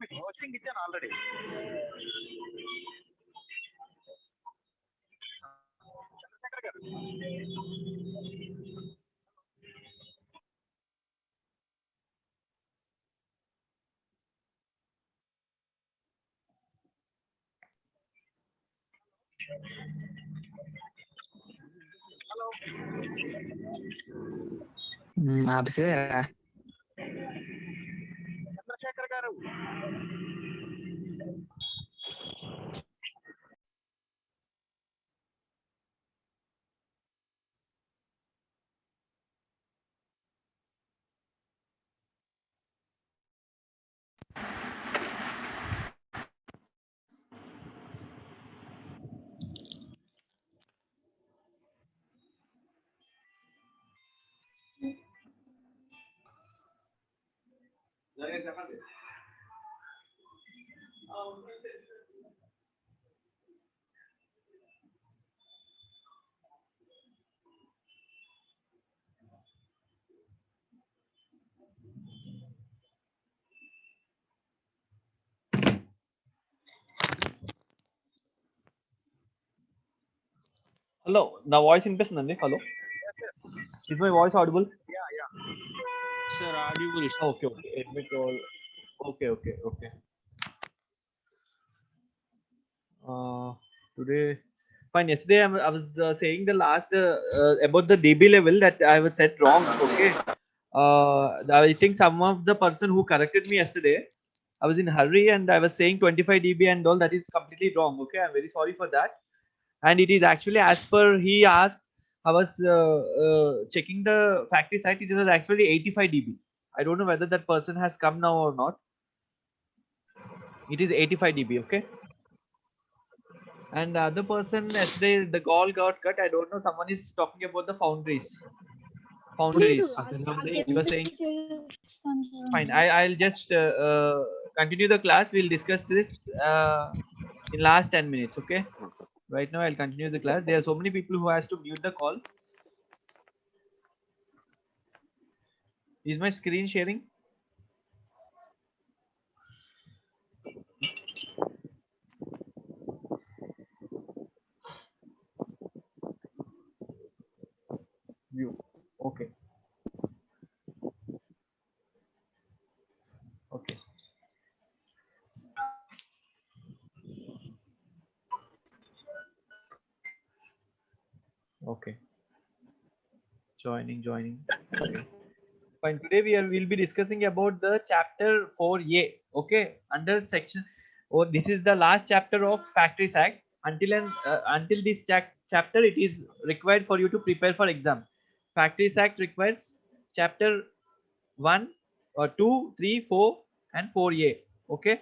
మీకు కోచింగ్ ఇచ్చాను ఆల్రెడీ. చంద్రశేఖర్ గారు. హలో. ఆపేసారా? చంద్రశేఖర్ గారు. చెప్పండి. హలో, నా వాయిస్ వినిపిస్తుందండి? Hello, is my voice audible? Yeah. Sir, audible. Okay. Admit all. Okay. Today, fine. Yesterday I was saying the last about the dB level that I was said wrong. Okay. I think some of the person who corrected me yesterday, I was in hurry and I was saying 25 dB and all. That is completely wrong. Okay, I'm very sorry for that. And it is actually as per he asked. I was checking the factory site. It was actually 85 dB. I don't know whether that person has come now or not. It is 85 dB. Okay. And the other person yesterday the call got cut. I don't know. Someone is talking about the foundries. You were saying. Fine. I'll just continue the class. We'll discuss this in last 10 minutes. Okay. Right now I'll continue the class. There are so many people who has to mute the call. Is my screen sharing? View. Okay. Okay. Joining. Okay. Fine. Today we'll be discussing about the chapter 4A. Okay. Under section. Oh, this is the last chapter of Factories Act. Until this chapter, it is required for you to prepare for exam. Factories Act requires chapter 1 or 2, 3, 4, and 4A. Okay.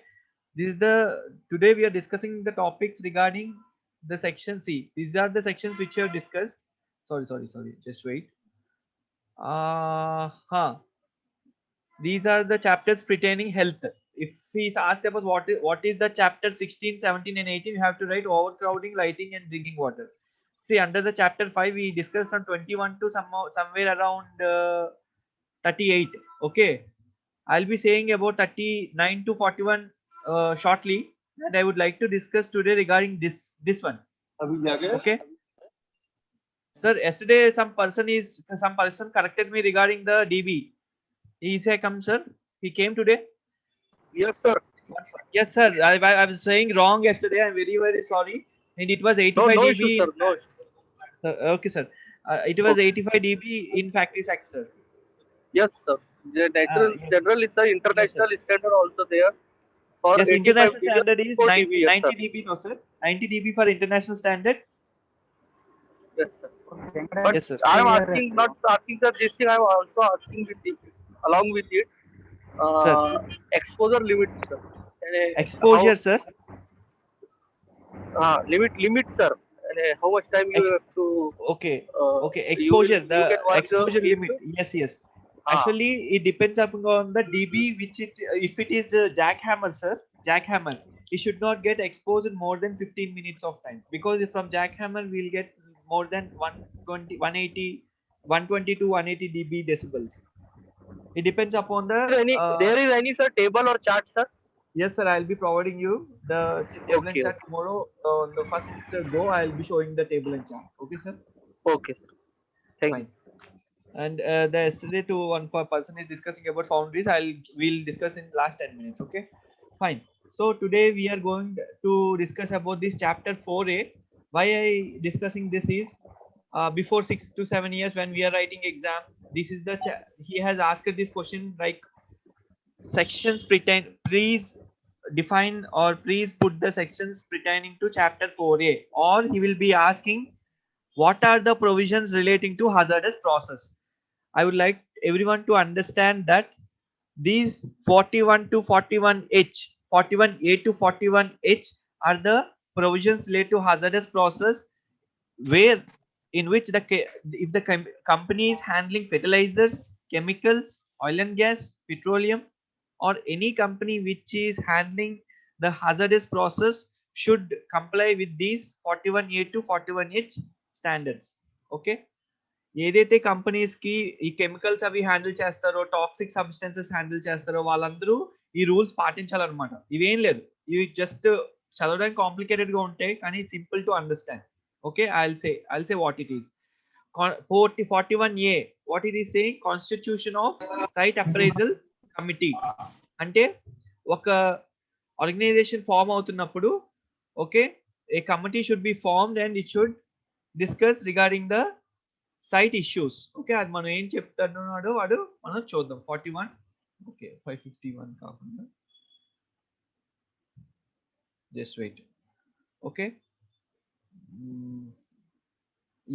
Today we are discussing the topics regarding the section C. These are the sections which we have discussed. Sorry. Just wait. These are the chapters pertaining health. If he is asked about what is the chapter 16, 17 and 18, you have to write overcrowding, lighting and drinking water. See, under the chapter 5 we discussed from 21 to somewhere around 38. Okay, I'll be saying about 39 to 41 shortly, and I would like to discuss today regarding this one. Okay. Sir, yesterday some person corrected me regarding the dB. He said, "Come, sir." He came today. Yes, sir. Yes, sir. I was saying wrong yesterday. I'm very sorry. And it was 85 No dB. issue, sir. No issue. Okay, sir. It was 85 dB in Factories Act, sir. Yes, sir. The general is the international standard also there. For Yes, 85 international dB, standard is 90 90 dB, no, sir. 90 dB for international standard. Yes, sir. But Yes, sir. I am not asking sir this thing. I am also asking with it, along with it, exposure limit, sir. Exposure, sir. Limit, sir. And how much time you have to? Okay. Exposure. The exposure limit. Yes. Actually, it depends upon the dB which if it is jackhammer, sir. Jackhammer. It should not get exposed more than 15 minutes of time, because from jackhammer we'll get more than 120, 180, 120 to 180 dB decibels. It depends upon the. There is any sir table or chart, sir? Yes, sir. I'll be providing you the table and Okay, chart tomorrow. On the first go, I'll be showing the table and chart. Okay, sir. okay, sir. Thank you. Fine. And the yesterday to one person is discussing about boundaries. We'll discuss in last 10 minutes. Okay. Fine. So today we are going to discuss about this chapter 4a. Why I discussing this is before 6 to 7 years when we are writing exam. This is the he has asked this question like sections pretend please define or please put the sections pertaining to chapter 4a, or he will be asking what are the provisions relating to hazardous process. I would like everyone to understand that these 41 to 41h, 41a to 41h are the provisions related to hazardous process, where in which if the company is handling fertilizers, chemicals, oil and gas, petroleum, or any company which is handling the hazardous process should comply with these 41a to 41h standards. Okay. ఏదైతే companies కి ఈ chemicals అవి handle చేస్తారో, toxic substances handle చేస్తారో వాళ్ళందరూ ఈ rules పాటించాలన్నమాట. ఇవేం లేదు, ఇవి జస్ట్ చదవడానికి కాంప్లికేటెడ్ గా ఉంటాయి కానీ simple to understand. Okay, I'll say what it is. 41A, what it is saying, constitution of site appraisal committee. అంటే ఒక ఆర్గనైజేషన్ ఫామ్ అవుతున్నప్పుడు, okay, a committee should be formed and it should discuss regarding the site issues. Okay, అది మనం ఏం చెప్తున్నాడో వాడు మనం చూద్దాం. 41, ఓకే, 551 కాకుండా just wait. Okay,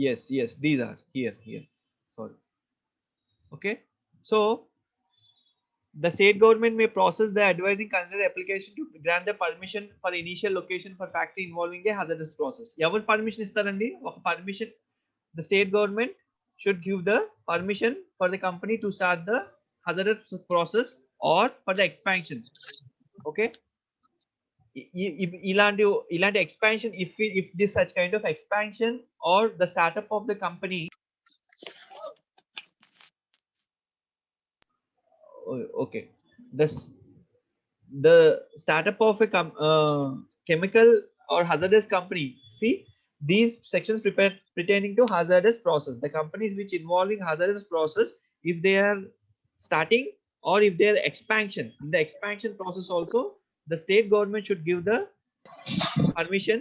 yes, these are here, sorry. Okay, so the state government may process the advising consider application to grant the permission for initial location for factory involving a hazardous process. ఎవరు permission ఇస్తారండి? ఒక permission, the state government should give the permission for the company to start the hazardous process or for the expansion. Okay, ఇలాంటి expansion, if this such kind of expansion or the startup of the company, okay, the startup of a chemical or hazardous company, see these sections pertaining to hazardous process, the companies which involving hazardous process, if they are starting or if they are expansion, in the expansion process also the state government should give the permission.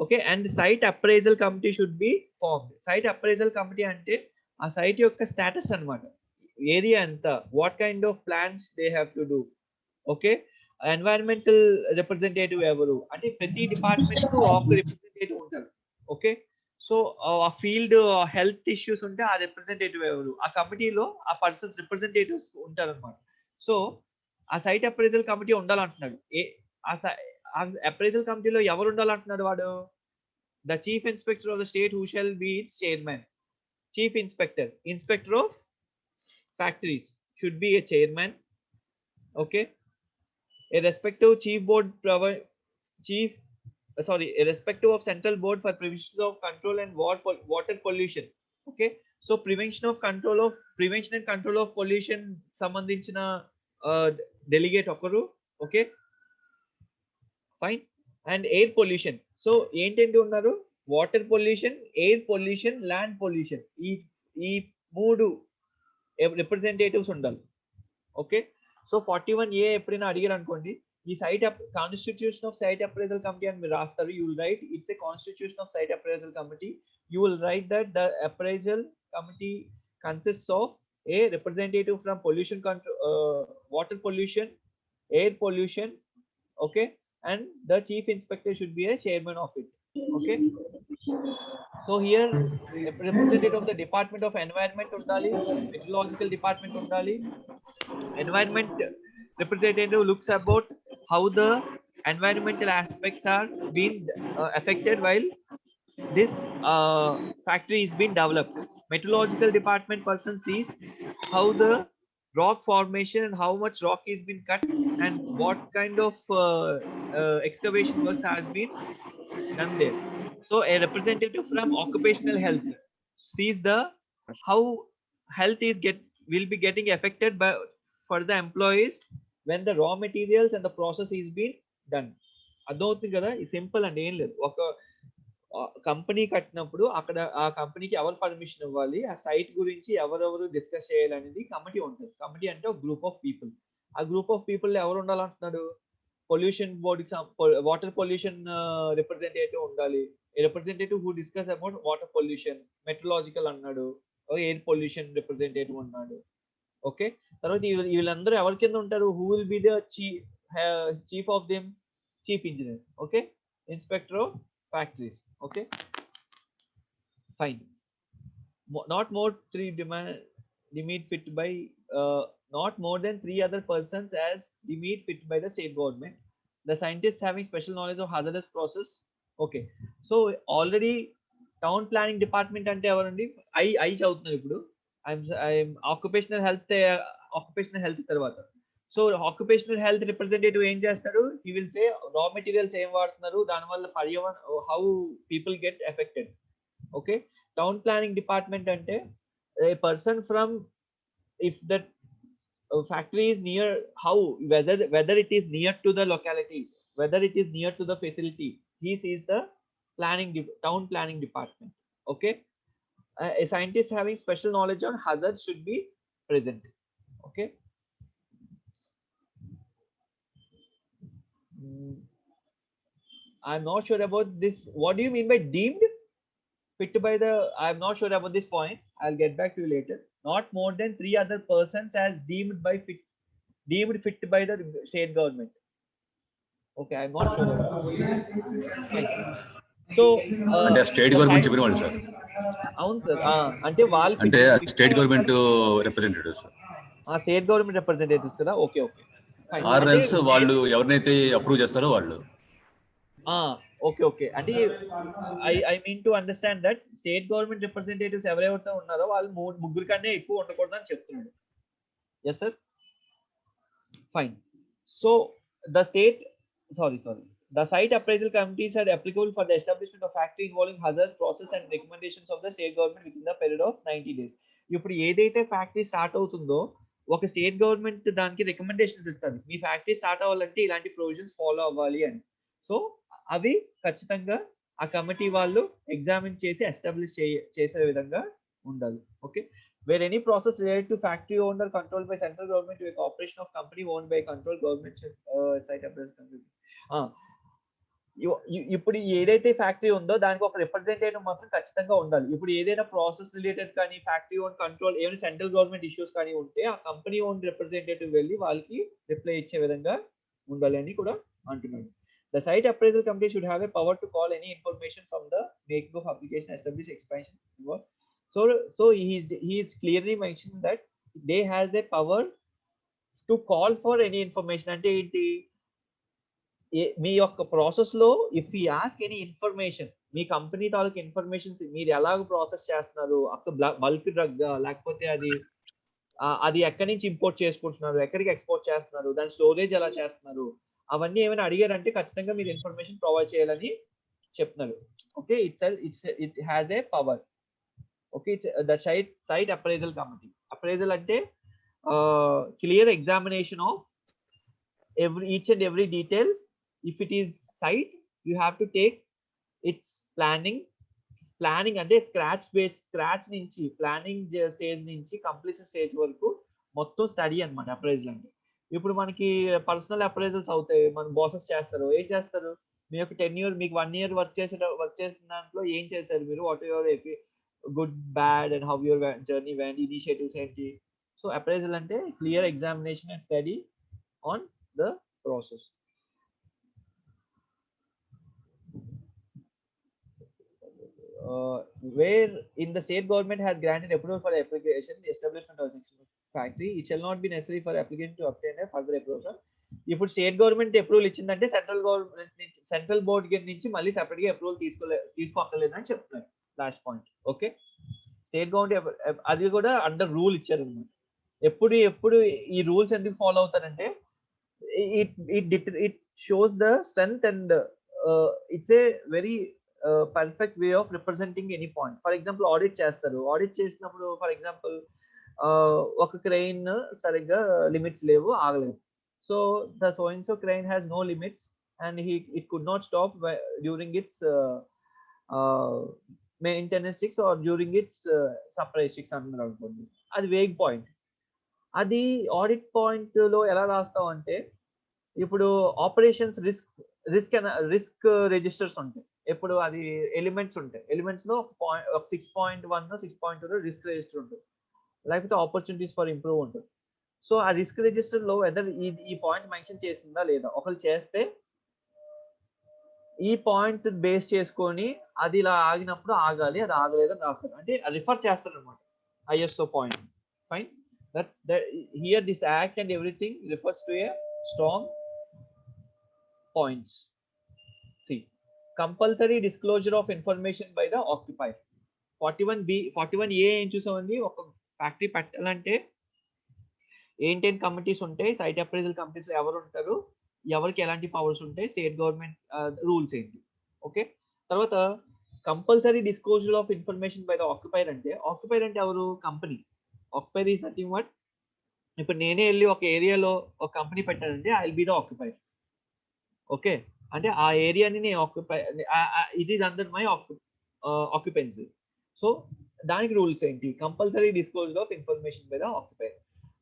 Okay, and site appraisal committee should be formed. Site appraisal committee ante ఆ site యొక్క status అన్నమాట, area ఎంత, what kind of plans they have to do. Okay, environmental representative ఎవరు అంటే ప్రతి department కు ఒక representative ఉంటారు. ఓకే, సో ఆ ఫీల్డ్ హెల్త్ ఇష్యూస్ ఉంటే ఆ రిప్రజెంటేటివ్ ఎవరు, ఆ కమిటీలో ఆ పర్సన్స్ రిప్రజెంటేటివ్స్ ఉంటారు అనమాట. సో ఆ సైట్ అప్రైజల్ కమిటీ ఉండాలంటున్నాడు. ఆ అప్రైజల్ కమిటీలో ఎవరు ఉండాలంటున్నాడు వాడు? The chief inspector of the state who shall be it's chairman. Chief inspector of factories should be a chairman. Okay, a respective of central board for prevention of control and water pollution. Okay, so prevention and control of pollution సంబంధించిన delegate ఒకరు. Okay, fine. And air pollution, so ఏంటంటే ఉన్నారు, water pollution, air pollution, land pollution, ఈ మూడు representatives ఉండాలి. Okay, so 41A ఎప్పుడైనా అడిగారు అనుకోండి, ఈ site constitution of site appraisal committee అని మీరు రాస్తారు. You will write it's a constitution of site appraisal committee. You will write that the appraisal committee consists of a representative from pollution control, water pollution, air pollution. Okay, and the chief inspector should be a chairman of it. Okay, so here a representative of the department of environment undali, meteorological department undali. Environment representative looks about how the environmental aspects are being affected while this factory is being developed. Meteorological department person sees how the rock formation and how much rock is been cut and what kind of excavation works has been done there. So a representative from occupational health sees the how health will be getting affected by for the employees when the raw materials and the process is being done. అర్థమవుతుంది కదా, simple అండి, ఏం లేదు. ఒక company కట్టినప్పుడు అక్కడ ఆ కంపెనీకి ఎవరు పర్మిషన్ ఇవ్వాలి, ఆ సైట్ గురించి ఎవరెవరు డిస్కస్ చేయాలనేది కమిటీ ఉంటుంది. కమిటీ అంటే ఒక గ్రూప్ ఆఫ్ పీపుల్. ఆ గ్రూప్ ఆఫ్ పీపుల్ ఎవరు ఉండాలంటున్నాడు? పొల్యూషన్ బోర్డుకి వాటర్ పొల్యూషన్ రిప్రజెంటేటివ్ ఉండాలి. Representative who discuss about water pollution. Metrological అన్నాడు, ఎయిర్ పొల్యూషన్ రిప్రజెంటేటివ్ ఉన్నాడు. ఓకే, తర్వాత వీళ్ళందరూ ఎవరి కింద ఉంటారు? Who will be the chief of them? Chief engineer. Okay, inspector of factories. Okay, fine. Not more three deemed fit by not more than 3 other persons as deemed fit by the state government. The scientists having special knowledge of hazardous process. Okay, so already town planning department ante evarandi? I చదువుతున్నారు ఇప్పుడు. I'm occupational health తర్వాత. So occupational health representative ఏం చేస్తాడు? He will say రా materials ఏం వాడుతున్నారు, దానివల్ల పర్యావరణ how people get affected. Okay, town planning department ante a person from, if that factory is near, how, whether it is near to the locality, whether it is near to the facility, he sees the town planning department. Okay, a scientist having special knowledge on hazard should be present. Okay, I'm not sure about this. What do you mean by deemed fit by the? I'm not sure about this point. I'll get back to you later. Not more than 3 other persons as deemed fit by the state government. Okay, I'm not sure about that. Fine. So అంటే state government చెప్పిన వాళ్ళు sir. అవును sir, అంటే వాళ్ళు అంటే state government representative sir. State government representatives కదా. Okay okay, ఆర్ఎల్స్ వాళ్ళు ఎవరినైతే అప్రూవ్ చేస్తారో వాళ్ళు. ఓకే ఓకే, అంటే I mean to understand that state government representatives ఎవరైతే ఉన్నారో వాళ్ళు ముగ్గురు కన్నా ఎక్కువ ఉండకూడదు అని చెప్తున్నాడు. Yes sir, fine. So the site appraisal committees are applicable for the establishment of factory involving hazardous process and recommendations of the state government within the period of 90 days. ఇప్పుడు ఏదైతే ఫ్యాక్టరీ స్టార్ట్ అవుతుందో ఒక state government దానికి recommendations ఇస్తుంది, మీ factory start అవ్వాలంటే ఇలాంటి provisions follow అవ్వాలి అని. సో అవి ఖచ్చితంగా ఆ కమిటీ వాళ్ళు ఎగ్జామిన్ చేసి ఎస్టాబ్లిష్ చేసే విధంగా ఉండాలి. Okay, where any process related to factory owner control by central government with operation of company own by control government site appraisal committee. ఇప్పుడు ఏదైతే ఫ్యాక్టరీ ఉందో దానికి ఒక రిప్రజెంటేటివ్ మాత్రం ఖచ్చితంగా ఉండాలి. ఇప్పుడు ఏదైనా ప్రాసెస్ రిలేటెడ్ కానీ ఫ్యాక్టరీ ఓన్ కంట్రోల్ ఏమైనా సెంట్రల్ గవర్నమెంట్ ఇష్యూస్ కానీ ఉంటే ఆ కంపెనీ ఓన్ రిప్రజెంటేటివ్ వెళ్ళి వాళ్ళకి రిప్లై ఇచ్చే విధంగా ఉండాలి అని కూడా అంటున్నాడు. The site appraisal committee should have a power to call any information from the making of application, establish expansion. So he is clearly mentioned that they has a power to call for any information. అంటే ఏంటి, మీ యొక్క process లో if you ask any information, me company తాలూకు informations మీరు ఎలాగ process చేస్తున్నారు, అసలు bulk drug లేకపోతే అది ఎక్కడి నుంచి ఇంపోర్ట్ చేసుకుంటున్నారు, ఎక్కడికి ఎక్స్పోర్ట్ చేస్తున్నారు, దాని స్టోరేజ్ ఎలా చేస్తున్నారు, అవన్నీ ఏమైనా అడిగారంటే ఖచ్చితంగా మీరు ఇన్ఫర్మేషన్ ప్రొవైడ్ చేయాలని చెప్తున్నారు. Okay, it has a power. Okay, it's the site appraisal committee. Appraisal అంటే clear examination of each and every detail. If it is site, you have to take its planning అంటే scratch నుంచి planning stage నుంచి completion stage వరకు మొత్తం study అనమాట appraisal అంటే. ఇప్పుడు మనకి పర్సనల్ అప్రైజల్స్ అవుతాయి, మన బాసెస్ చేస్తారు. ఏం చేస్తారు, మీ యొక్క 10 years మీకు 1 year వర్క్ చేసిన దాంట్లో ఏం చేశారు మీరు, what your good bad and how your journey vent, initiatives ఏంటి. సో అప్రైజల్ అంటే clear examination and study on the process. Where in the state government has granted approval for the application, the establishment of factory, it shall not be necessary for application to obtain a further approval. ఇప్పుడు state government approval ఇచ్చిందంటే central board నుంచి మళ్ళీ separate గా approval తీసుకోక్కర్లేదు అని చెప్తున్నారు last point. Okay, state government అది కూడా అండర్ రూల్ ఇచ్చారు అనమాట. ఎప్పుడు ఈ రూల్స్ ఎందుకు follow అవుతారంటే it shows the strength and it's a very perfect way of representing any point. For example, audit చేస్తారు. ఆడిట్ చేసినప్పుడు ఫర్ ఎగ్జాంపుల్ ఒక క్రెయిన్ సరిగ్గా లిమిట్స్ లేవు, ఆగలేదు. So the so and so crane has no limits, and it could not stop during its maintenance checks or during its supply checks అన్నారు అనుకోండి, అది vague point. అది ఆడిట్ పాయింట్ లో ఎలా రాస్తాం అంటే, ఇప్పుడు ఆపరేషన్స్ రిస్క్ రిజిస్టర్స్ ఉంటాయి. ఎప్పుడు అది ఎలిమెంట్స్ ఉంటాయి, ఎలిమెంట్స్ లో ఒక 6.1 6.2 రిస్క్ రిజిస్టర్ ఉంటుంది, లేకపోతే ఆపర్చునిటీస్ ఫర్ ఇంప్రూవ్ ఉంటుంది. సో ఆ రిస్క్ రిజిస్టర్ లో వెదర్ ఈ పాయింట్ మెన్షన్ చేసిందా లేదా, ఒకళ్ళు చేస్తే ఈ పాయింట్ బేస్ చేసుకొని అది ఇలా ఆగినప్పుడు ఆగాలి, అది ఆగలేదని రాస్తారు, అంటే రిఫర్ చేస్తారు అనమాట ISO point. Fine, that here this act and everything refers to a strong points. See, compulsory disclosure of information by the occupier. 41B 41A ఏం చూసామండి, ఒక ఫ్యాక్టరీ పెట్టాలంటే ఏంటేం కమిటీస్ ఉంటాయి, సైట్ అప్రైజల్ కమిటీస్ ఎవరు ఉంటారు, ఎవరికి ఎలాంటి పవర్స్ ఉంటాయి, స్టేట్ గవర్నమెంట్ రూల్స్ ఏంటి. ఓకే, తర్వాత compulsory disclosure of information by the occupier అంటే, ఆక్యుపైర్ అంటే ఎవరు, company. Occupier is nothing but, ఇప్పుడు నేనే వెళ్ళి ఒక ఏరియాలో ఒక కంపెనీ పెట్టానంటే I will be the occupier. Okay, అంటే ఆ ఏరియాని నేను occupy, it is under my occupancy. So దానికి రూల్స్ ఏంటి, compulsory disclosure of information by the occupier.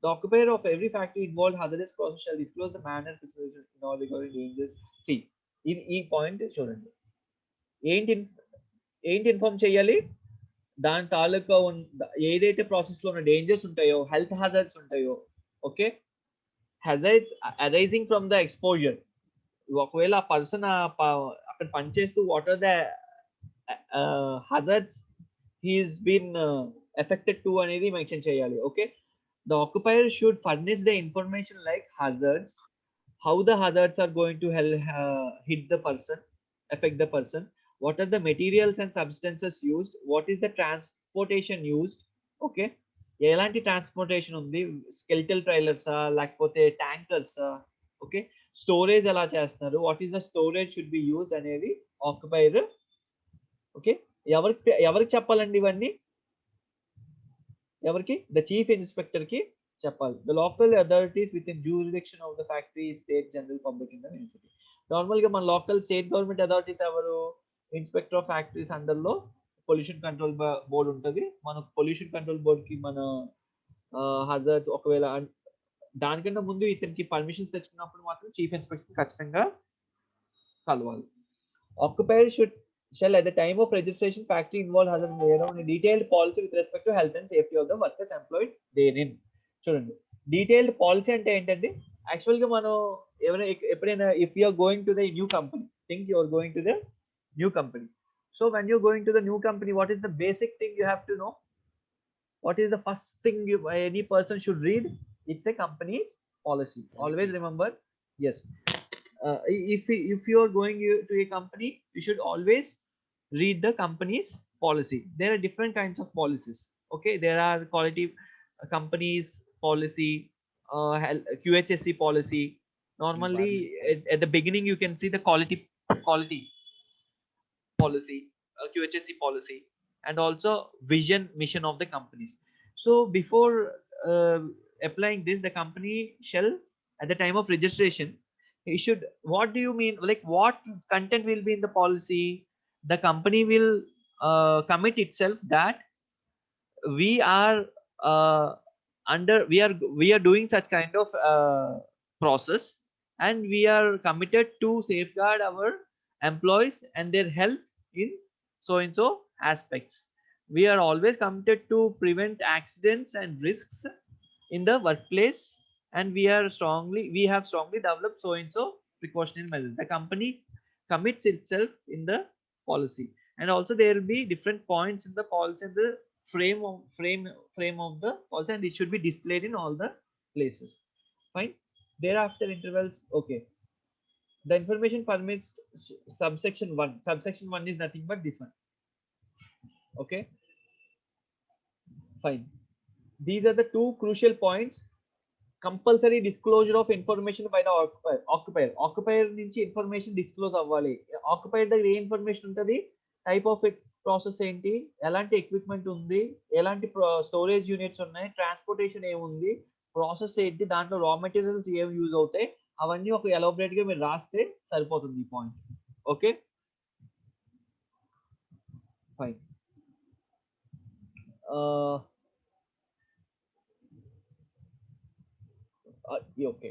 The occupier of every factory involved hazardous process shall disclose the manner in all regarding dangers. See, ఈ point చూడండి, ఏంటి inform చేయాలి, దాని తాలూకా ఏదైతే process లో ఉన్న డేంజర్స్ ఉంటాయో, హెల్త్ hazards ఉంటాయో. Okay, hazards arising from the exposure. ఒకవేళ ఆ పర్సన్ అక్కడ పనిచేస్తూ what are the hazards he's been affected to అనేది మెన్షన్ చేయాలి. Okay, the occupier should furnish the information like hazards, how the hazards are going to hit the person, affect the person, what are the materials and substances used, what is the transportation used. Okay, ఎలాంటి transportation ఉంది, skeletal ట్రైలర్సా లేకపోతే ట్యాంకర్సా. Okay, storage ఎలా చేస్తున్నారు, what is the storage should be use అనేది ఆక్యుపైర్. Okay, ఎవరికి చెప్పాలండి ఇవన్నీ, ఎవరికి, ద చీఫ్ ఇన్స్పెక్టర్ కి చెప్పాలి. The local authorities with in jurisdiction of the factory, state, general public in the municipal. Normal గా మన లోకల్ స్టేట్ గవర్నమెంట్ అథారిటీస్ ఎవరు, ఇన్స్పెక్టర్ ఆఫ్ ఫ్యాక్టరీస్ అండర్ లో పొల్యూషన్ కంట్రోల్ బోర్డ్ ఉంటుంది. మన పొల్యూషన్ కంట్రోల్ బోర్డ్ కి మన హజార్డ్స్, ఒకవేళ దానికన్నా ముందు ఇతనికి పర్మిషన్స్ తెచ్చుకున్నప్పుడు మాత్రం చీఫ్ ఇన్స్పెక్టర్ ఖచ్చితంగా కలవాలి. Occupier shall at the time of registration factory involved hazard on a detailed policy with respect to health and safety of the workers employed therein. చూడండి, డీటెయిల్డ్ పాలసీ అంటే ఏంటంటే, యాక్చువల్గా మనం ఎప్పుడైనా if you are going to the new company, think you are going to the new company. So when you going to the new company, what is the basic thing you have to know, what is the first thing any person should read? It's a company's policy. Always remember, yes, if you are going to a company, you should always read the company's policy. There are different kinds of policies. Okay, there are quality companies policy, QHSE policy. Normally at the beginning you can see the quality policy, QHSE policy, and also vision mission of the companies. So before applying this, the company shall at the time of registration, he should, what do you mean, like what content will be in the policy? The company will commit itself that we are we are doing such kind of process, and we are committed to safeguard our employees and their health in so and so aspects. We are always committed to prevent accidents and risks in the workplace, and we have strongly developed so and so precautionary measures. The company commits itself in the policy, and also there will be different points in the policy and the frame of the policy, and it should be displayed in all the places. Fine. Thereafter intervals. Okay, the information permits subsection 1. Subsection 1 is nothing but this one. Okay, fine. These are the two crucial points. Compulsory disclosure of information by the occupier నుంచి information disclose అవ్వాలి. ఆక్యుపైర్ దగ్గర ఏ information ఉంటుంది, type of process ఏంటి, ఎలాంటి equipment ఉంది, ఎలాంటి storage units ఉన్నాయి, transportation ఏముంది, ప్రాసెస్ ఏంటి, దాంట్లో రా మెటీరియల్స్ ఏమి యూజ్ అవుతాయి, అవన్నీ ఒక ఎలాబరేట్ గా మీరు రాస్తే సరిపోతుంది ఈ point. Okay fine. Okay,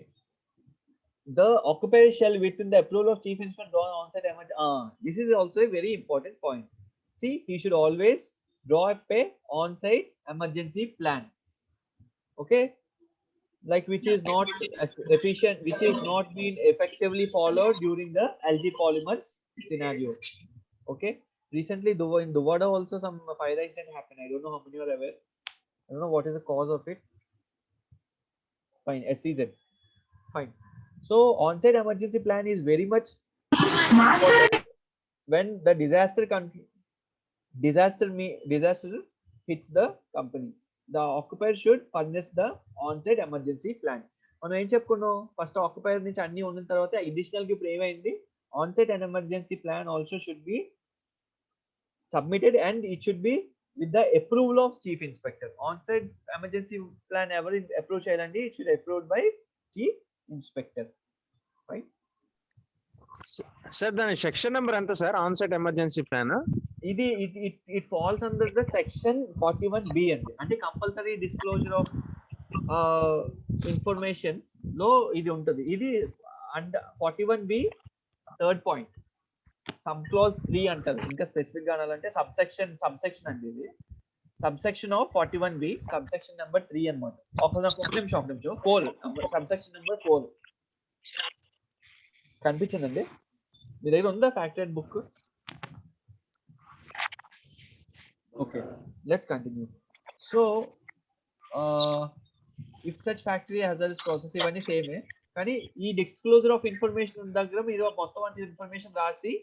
the occupier shall within the approval of chief inspector draw an on-site emergency. This is also a very important point. See, he should always draw up a on-site emergency plan. Okay, like which is not efficient, which is not being effectively followed during the LG Polymers scenario. Okay, recently in Duvada also some fire accident happened. I don't know how many are aware. I don't know what is the cause of it. Fine, SCZ. Fine. So on-site emergency plan is very much important when the disaster hits the company. The occupier should furnish the on-site emergency plan. మనం ఏం చెప్పుకున్నాం, first ఆక్యుపైర్ నుంచి అన్ని ఉన్న తర్వాత additional గా ఇప్పుడు ఏమైంది, on-site and emergency plan also should be submitted and it should be with the approval of chief inspector. On-site emergency plan ever approach cheyalandi, it should approved by chief inspector. Right? Sir దాని section number ఎంత sir, on site emergency plan? ఇది it falls under the section 41B అండి, అంటే compulsory disclosure of information లో ఇది ఉంటుంది. ఇది under 41B third point, sub clause 3 అంటారు. ఇంకా స్పెసిఫిక్ గా అనాలంటే సబ్సెక్షన్ అండి, ఇది subsection of 41B, subsection number 3 అన్నమాట. ఒక నిమిషం 4, సబ్సెక్షన్ నెంబర్ 4 కనిపించిందండి మీ దగ్గర ఉందా factory book? Okay, let's continue. So if such factory hazardous process ఇవన్నీ సేమే, కానీ ఈ డిస్క్లోజర్ ఆఫ్ ఇన్ఫర్మేషన్ దగ్గర మీరు మొత్తం అంత ఇన్ఫర్మేషన్ రాసి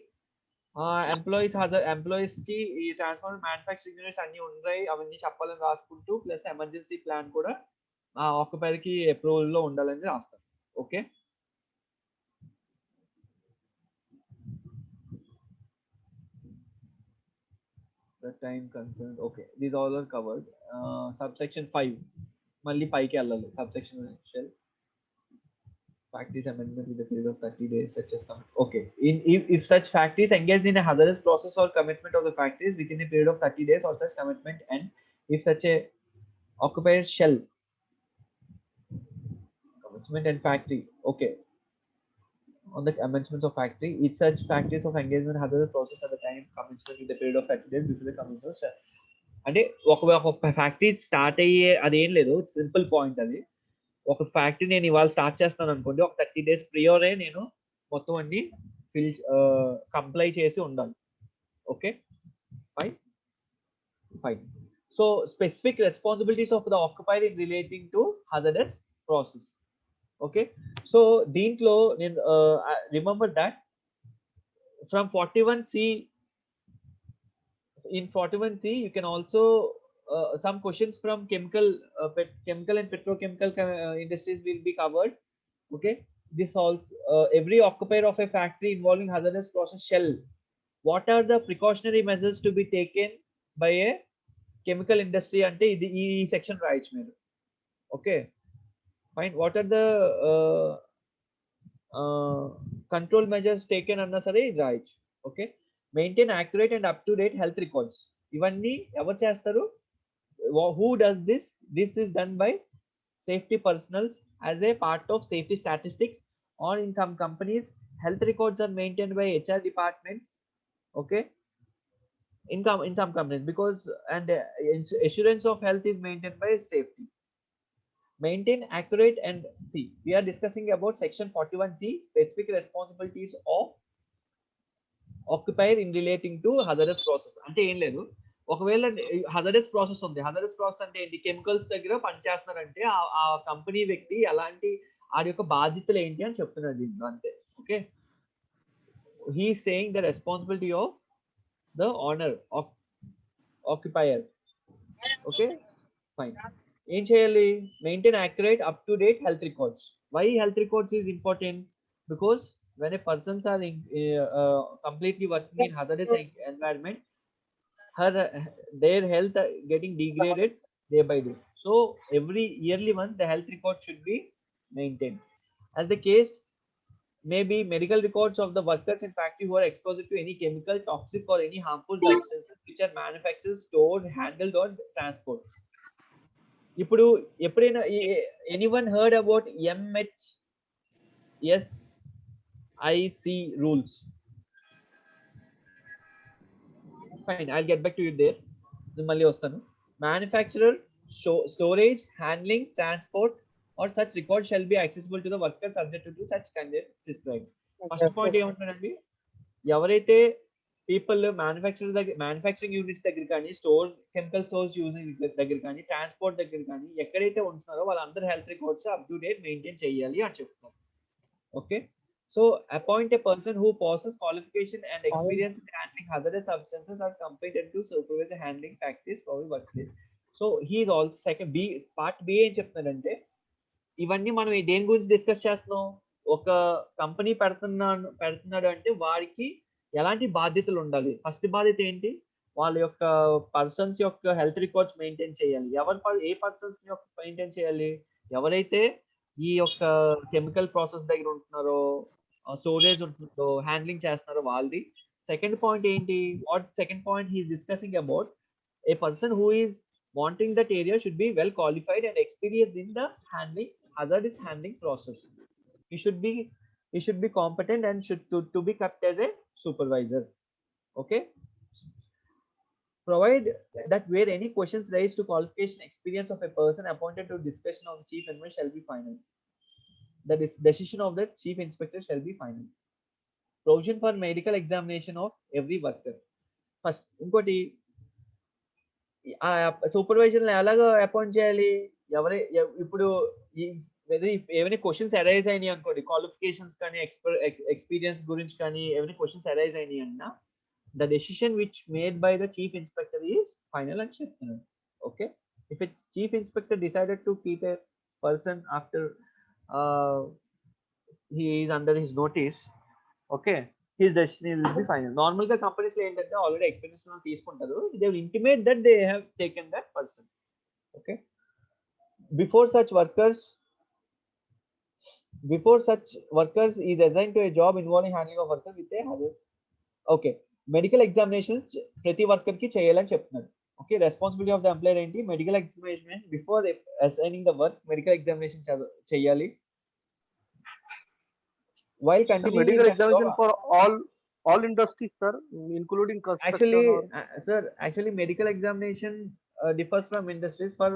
ఎంప్లాయీస్ కి ఈ ట్రాన్స్ఫార్మర్ మ్యానుఫ్యాక్చరింగ్ యూనిట్స్ అన్ని ఉన్నాయి అవన్నీ చెప్పాలని రాసుకుంటూ, ప్లస్ ఎమర్జెన్సీ ప్లాన్ కూడా ఆక్యుపైర్ కి అప్రూవల్ లో ఉండాలని రాస్తారు. Okay, the time concerned. Okay, these all are covered. Subsection 5 malli paiki ellali, subsection shall factories amendment with a period of 30 days such as okay, if such factories engaged in a hazardous process or commitment of the factories within a period of 30 days or such commitment, and if such a occupier shall commencement and factory, okay, on the commencement of factory, if such factories of engagement hazardous process at the time commencement with the period of 30 days before the commencement. అంటే ఒక factory start అయ్యే అదేం లేదు, simple point అది. ఒక factory నేను ఇవాళ start చేస్తాను అనుకోండి, ఒక 30 days ప్రియోరే నేను మొత్తం అన్ని కంప్లై చేసి ఉండాలి. Okay fine. So specific responsibilities of the occupier in relating to hazardous process. Okay, so దీంట్లో నేను remember that from 41C, in 41C you can also some questions from chemical and petrochemical industries will be covered. Okay, this also every occupier of a factory involving hazardous process shall, what are the precautionary measures to be taken by a chemical industry ante idi ee section రాయొచ్చు మీరు. Okay fine, what are the control measures taken అన్న సరే ఇది రాయొచ్చు. Okay, maintain accurate and up to date health records, ఇవన్నీ ఎవరు చేస్తారు, who does this? This is done by safety personnel as a part of safety statistics, or in some companies health records are maintained by HR department. Okay, in some companies, because and assurance of health is maintained by safety. Maintain accurate and see, we are discussing about section 41C, specific responsibilities of occupier in relating to hazardous process. అంటే ఏం లేదు, ఒకవేళ hazardous process ఉంది, hazardous process అంటే ఏంటి, chemicals దగ్గర పనిచేస్తున్నారంటే ఆ company వ్యక్తి అలాంటి ఆడి యొక్క బాధ్యతలు ఏంటి అని చెప్తున్నాడు దీంట్లో అంతే. Okay, he saying the responsibility of the owner occupier. Okay fine, ఏం చేయాలి, maintain accurate up to date health records. Why health records is important, because when a persons are completely working in hazardous environment, their health getting degraded day by day. So every yearly once the health record should be maintained. As the case may be medical records of the workers in factory who are exposed to any chemical, toxic or any harmful substances which are manufactured, stored, handled or transport. ఇప్పుడు ఎప్పుడైనా anyone heard about MHSIC rules? Fine, I'll get back to you there. మళ్ళీ వస్తాను. Manufacturer, storage, handling, transport or such record shall be accessible to the worker subject to such conditions prescribed. First point ఏమంటున్నానండి, ఎవరైతే people manufacturing units దగ్గర కానీ, chemical stores using దగ్గర కానీ, transport దగ్గర కానీ ఎక్కడైతే ఉంటున్నారో వాళ్ళందరూ health records up to date maintain చేయాలి అని చెప్తారు. Okay, so appoint a person who possesses qualification and experience in handling hazardous substances are competent to supervise the handling practice for the workplace. So he is also second B part B ఏం చెప్తున్నాడంటే, ఇవన్నీ మనం దేని గురించి discuss చేస్తున్నాం, ఒక company పెడుతున్నాడు అంటే వారికి ఎలాంటి బాధ్యతలు ఉండాలి. ఫస్ట్ బాధ్యత ఏంటి, వాళ్ళ యొక్క పర్సన్స్ యొక్క హెల్త్ రికార్డ్స్ మెయింటైన్ చేయాలి. ఏ పర్సన్స్ యొక్క మెయింటైన్ చేయాలి, ఎవరైతే ఈ యొక్క కెమికల్ ప్రాసెస్ దగ్గర ఉంటున్నారో, స్టోరేజ్ ఉంటుందో, హ్యాండ్లింగ్ చేస్తున్నారో వాళ్ళది. సెకండ్ పాయింట్ ఏంటి, second point he is discussing about a person who is wanting that area should be well qualified and experienced in the hazardous handling process. He should be competent and should to be kept as a supervisor. Okay, provide that where any questions raised to qualification experience of a person appointed to discussion of the chief inspector shall be final. The decision of the chief inspector shall be final. Provision for medical examination of every worker. First, ఇంకోటి supervisor ఎలాగ appoint చేయాలి, ఇప్పుడు ఏమైనా questions arise అయినాయి అనుకోండి, qualifications కానీ experience గురించి కానీ ఏమైనా క్వశ్చన్స్ అరైజ్ అయినాయి అన్నా, the decision which made by the chief inspector is final అని చెప్తున్నాను. Okay, if it's chief inspector decided to keep a person after he is under his notice, okay, his decision will be final. Normal గా companies లో ఏంటంటే already experience తీసుకుంటారు, they will intimate that they have taken that person. Okay, before such workers is assigned to a job involving handling of workers with a hazards. Okay, medical examinations ప్రతి worker కి చేయాలని చెప్తున్నారు. Okay, responsibility of the employer ఏంటి, medical examination before assigning the work medical examination చేయాలి. While continuing medical examination for all industries, sir, including construction. Actually medical examination differs from industries. For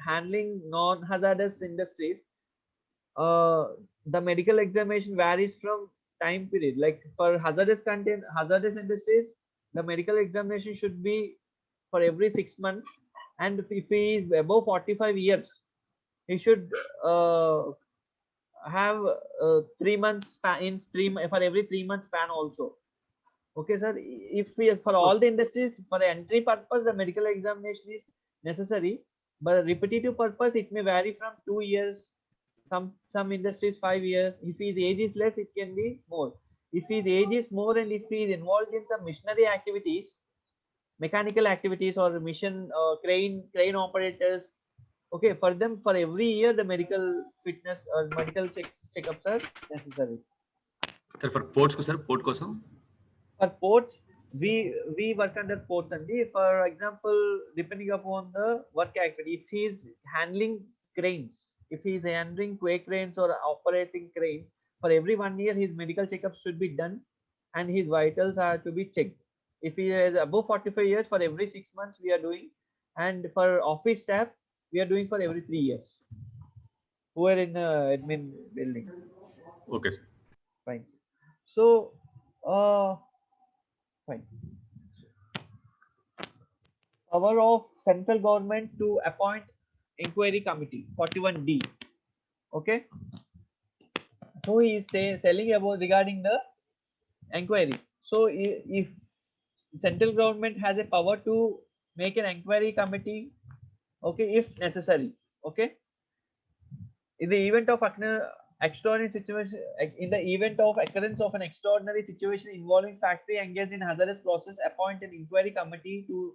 handling non-hazardous industries, the medical examination varies from time period. Like for hazardous industries, the medical examination should be for every 6 months, and if he is above 45 years, he should have 3 months for every 3 months span also. Okay, sir, if for all the industries, for the entry purpose the medical examination is necessary, but repetitive purpose it may vary from 2 years, some industries 5 years. If his age is less, it can be more. If his age is more and if he is involved in some machinery activities, mechanical activities or mission crane operators, okay, for them for every year the medical fitness or medical checkups are necessary. Sir, for ports ko sir, port kosam for ports we work under ports and for example depending upon the work activity, if he is handling cranes, if he is handling quay cranes or operating cranes, for every 1 year his medical checkups should be done and his vitals are to be checked. If he is above 45 years, for every 6 months we are doing, and for office staff we are doing for every 3 years who are in admin building. Okay, Fine. So fine. Power of central government to appoint inquiry committee, 41D. Okay, so he is telling about regarding the inquiry. So if central government has a power to make an inquiry committee, okay, if necessary. Okay, in the event of extraordinary situation, in the event of occurrence of an extraordinary situation involving factory engaged in hazardous process, appoint an inquiry committee to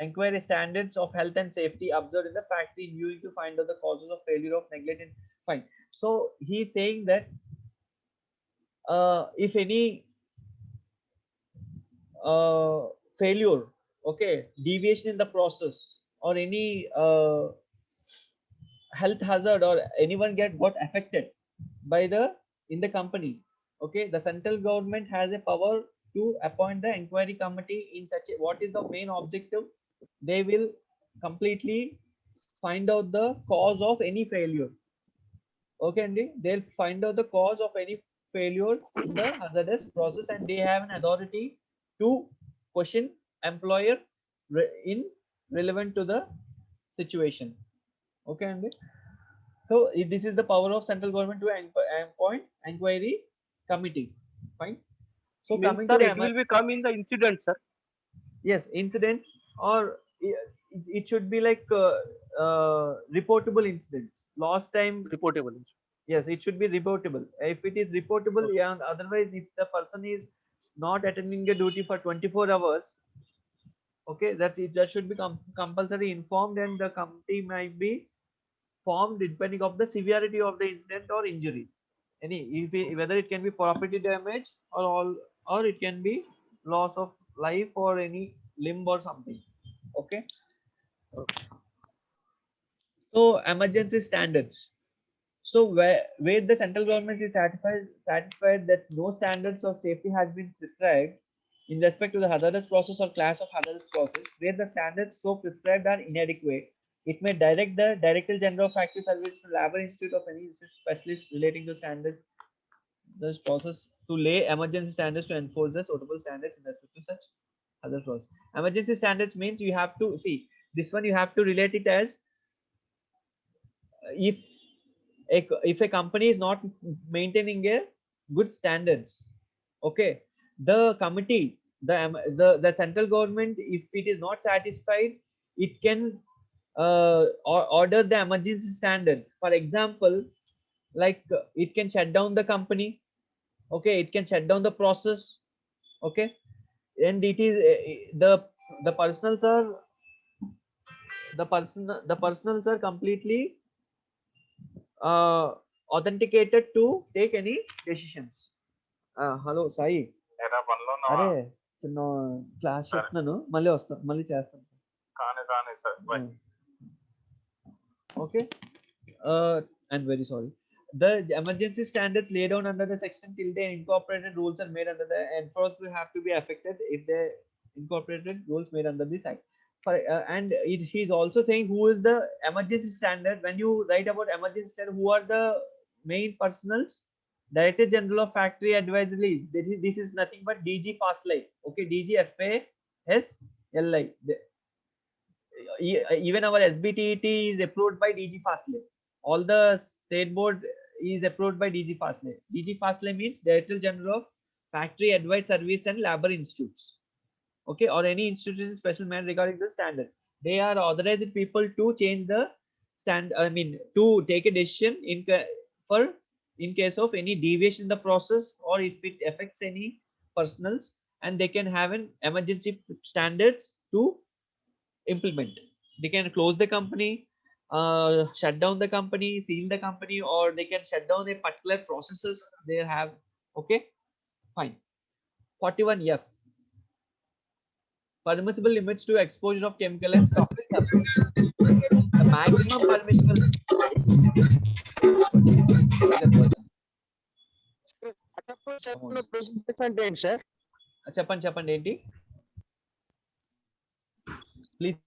Inquiry standards of health and safety observed in the factory in view to find out the causes of failure of neglect and fine. So he's saying that if any failure, okay, deviation in the process or any health hazard or anyone got affected by the in the company, okay, the central government has a power to appoint the inquiry committee in such a, what is the main objective? They will completely find out the cause of any failure. Okay, and they'll find out the cause of any failure in the hazardous process, and they have an authority to question employer in relevant to the situation. Okay, and so this is the power of central government to appoint inquiry committee. Fine. So Means, coming sir, to the it will be come in the incident, sir. yes, incident or it should be like reportable incidents. Last time, Reportable. yes, it should be reportable. If it is reportable, yeah. Otherwise, if the person is not attending a duty for 24 hours, okay, that should be compulsory informed, and the committee might be formed depending of the severity of the incident or injury. Whether it can be property damage or all, or it can be loss of life or any limb or something. Okay. So emergency standards. So where the central government is satisfied that no standards of safety has been prescribed in respect to the hazardous process or class of hazardous process, where the standards so prescribed are inadequate, it may direct the Director General of Factory Service, Labor Institute of any specialist relating to standards this process to lay emergency standards to enforce the suitable standards in respect to such other process. Emergency standards means you have to see this one. You have to relate it as if a company is not maintaining a good standards, okay, the committee, the central government, if it is not satisfied, it can order the emergency standards. For example, like it can shut down the company, okay, it can shut down the process, okay, and it is the personals are the personals are completely authenticated to take any decisions. Hello Sai, అరే చిన్న class చెప్తున్నాను, మళ్ళీ చేస్తాను. Okay. I'm very sorry. The emergency standards laid down under the section till the incorporated rules are made under the enforcement will have to be affected if the incorporated rules made under this act. And he's also saying who is the emergency standard. When you write about emergency standard, who are the main personals? Director General of Factory Advisory. This is nothing but DG Fast Life. Okay, DG FASLI. Even our SBTET is approved by DG Fast Life. All the state board is approved by DG Fast Life. DG Fast Life means Director General of Factory Advice Service and Labor Institutes. Okay, or any institution in special manner regarding the standards. They are authorized people to change the to take a decision in case of any deviation in the process or if it affects any personals, and they can have an emergency standards to implement. They can close the company, shut down the company, seal the company, or they can shut down a particular processes they have. Okay, fine. 41F. Permissible limits to exposure of chemical and toxic substances. The maximum permissible. అంటే ఏంటి sir? చెప్పండి ఏంటి please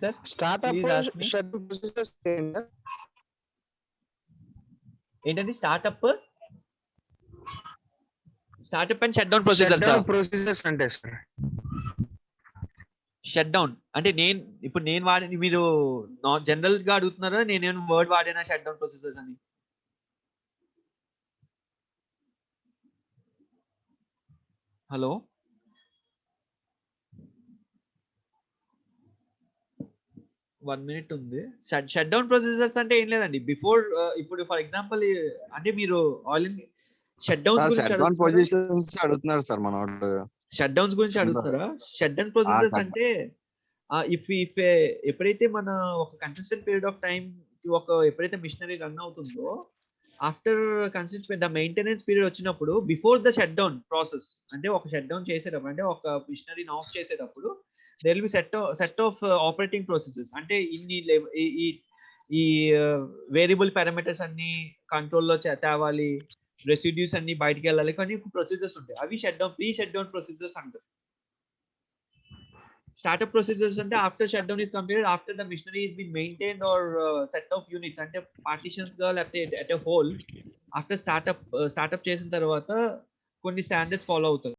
sir. Startup ఏంటండి startup and shut down procedures అంటే sir. Shut down అంటే నేను వాడి మీరు జనరల్ గా అడుగుతున్నారా నేను వర్డ్ వాడినా షట్ డౌన్ ప్రొసీజర్స్ అని? హలో, 1 minute ఉంది. షట్ డౌన్ ప్రొసీజర్స్ అంటే ఏం లేదండి. బిఫోర్ ఇప్పుడు ఫర్ ఎగ్జాంపుల్ అంటే మీరు ఆయిల్ షట్ డౌన్స్ పొజిషన్స్ అడుగుతున్నారు సార్ మనోడు. షట్ డౌన్స్ గురించి అడుగుతారా? షట్ డౌన్ ప్రొసీజర్స్ అంటే ఎప్పుడైతే మన ఒక కన్సిస్టెంట్ పీరియడ్ ఆఫ్ టైం ఎప్పుడైతే మిషనరీ రన్ అవుతుందో after consistent the maintenance period వచ్చినప్పుడు before the shut down process, అంటే ఒక షట్ డౌన్ చేసేటప్పుడు, అంటే ఒక మిషనరీని ఆఫ్ చేసేటప్పుడు there will be set of operating processes, అంటే ఈ వేరియబుల్ పారామీటర్స్ అన్ని కంట్రోల్లో తేవాలి, రెసిడ్యూస్ అన్ని బయటికి వెళ్ళాలి, కానీ ప్రొసీజర్స్ ఉంటాయి. అవి ప్రీ షట్ డౌన్ ప్రొసీజర్స్ అంటారు. స్టార్ట్అప్ ప్రొసీజర్స్ అంటే after shutdown is completed, after the machinery is been maintained or set of units, అంటే పార్టీషన్స్ గా లేకపోతే at a whole after startup చేసిన తర్వాత కొన్ని స్టాండర్డ్స్ ఫాలో అవుతారు.